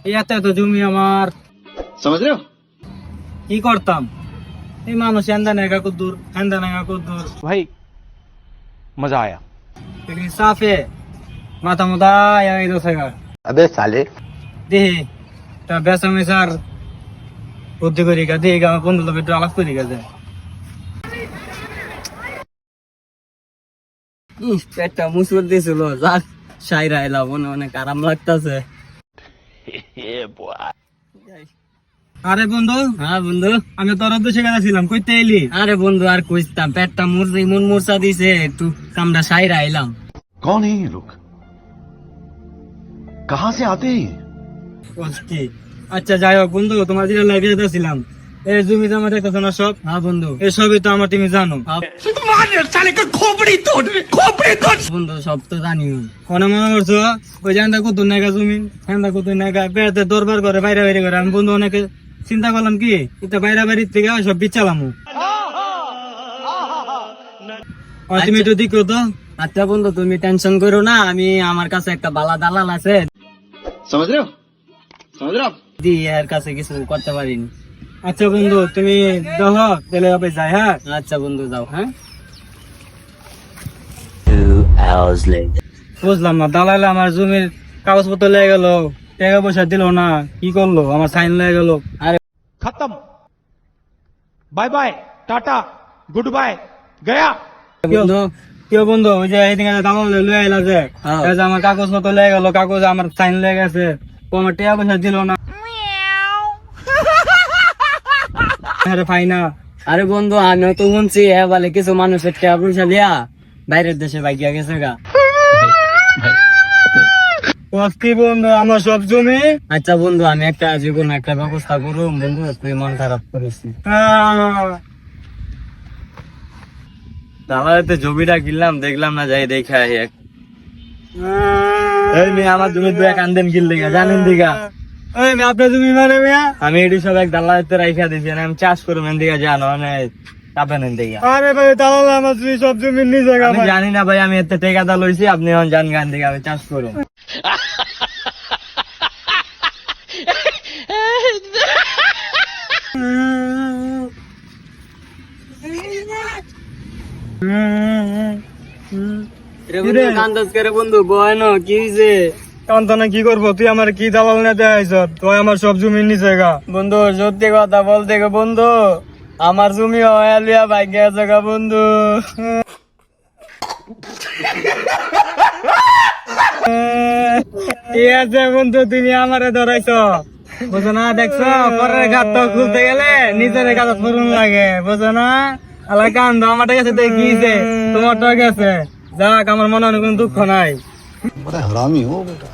এত এত জমি আমার, কি করতাম? এই মানুষ হেন্দা নেগা কদ্দুর, হেন্দা নেগা কদ্দুর भाई मजा आया। সাফে মাথা মোদা এই দোষেগা अबे साले দেহি তা বেসা মেসার বুদ্ধি করি গা, দেহি গা বন্ধু লোক একটু আলাপ করি গেছে। পেটটা মুসুর দিয়েছিল, যাক সাইরা এলাম, মনে অনেক আরাম লাগতেছে। আরে বন্ধু, হ্যাঁ বন্ধু, আমি তোর উদ্দেশ্যে গেছিলাম, কইতে এলি? আরে বন্ধু আর কইতাম, পেটটা মুরজি মন মুরসা দিছে, একটু কামড়া সাইরা এলাম। कौन है ये लोग? कहाँ से आते हैं? কি? আচ্ছা যাই হোক বন্ধু, তোমার যেটা লাইভে ছিলাম, এই জমি জমা দেখতেছো না সব? হ্যাঁ বন্ধু, এই সবই তো আমার, তুমি জানো। বন্ধু সব তো জানি। মনে মনে করছো ওই জানটা কত নাগা জমি, হ্যাঁ কত নাগা, বেড়াতে দরবার করে বাইরে বাইরে করে। আমি বন্ধু অনেকে চিন্তা করলাম কি, এটা বাইরে বাড়ির থেকে সব বিচ্ছালাম। তুমি একটু দিক তো। আচ্ছা বন্ধু তুমি টেনশন করো না, আমি আমার কাছে একটা বালা দালাল আছে, দি এর কাছে কিছু করতে পারিনি। আচ্ছা বন্ধু তুমি দেখো, তাহলে হবে যাই। হ্যাঁ আচ্ছা বন্ধু যাও। হ্যাঁ বুঝলাম না, দালাল আমার জমির কাগজপত্র লেগে গেল, টাকা পয়সা দিল না, কি করলো? আমার সাইন লেগে গেল। আরে खत्म, बाय बाय, टाटा, गुड बाय, गया। বন্ধু কেউ বন্ধু, ওই যে এইদিকে দালাল লয়ে আইলা যে, এই যে আমার কাগজপত্র লেগে গেল, কাগজ আমার সাইন লেগে গেছে, ও আমার টাকা পয়সা দিল না। আরে ফাইনা। আরে বন্ধু আমি তো শুনছি বলে কিছু মানুষের টাকা পয়সা লিয়া বাইরের দেশে ভাগিয়া গেছে গা। কি বন্ধু আমার সব জমি? আচ্ছা বন্ধু আমি একটা জীবন একটা ব্যবস্থা করুম বন্ধু, তুই মন খারাপ করিস। দালালের জমিটা কিনলাম, দেখলাম না, যাই দেখা আমার জমি দু এক আনদেন কিনলে জানেন দিঘা। আপনার জমি মানে আমি এটি সব এক দালালের রাইখা দিয়েছি, আমি চাষ করবো দিঘা, জানো আরে ভাই দালাল আমার সব জমি নিজে জানি না ভাই, আমি এতে টেকাদা লইছি, আপনি এখন জান গান দিকে আমি চাষ করবো। বন্ধু বয়ন কি যে কান্তনা কি করবো, তুই আমার কি দালাল না দেখাইছ, তুই আমার সব জমি নিচে গা। বন্ধু সত্যি কথা বলতে গো বন্ধু, আমার জমি হয়ালিয়া ভাগ্যে আছে গা বন্ধু। ঠিক আছে বন্ধু, তুমি আমারে ধরাইছ, বুঝো না? দেখছো পরের ঘাট খুলতে গেলে নিজের কাজ ফুরুন লাগে, বুঝো না? আল্লাহ কান্দ আমার কাছে দেখিয়েছে, তোমার গেছে, যাক আমার মনে হয় কোনো দুঃখ নাই। बड़ा हरामी हो बेटा।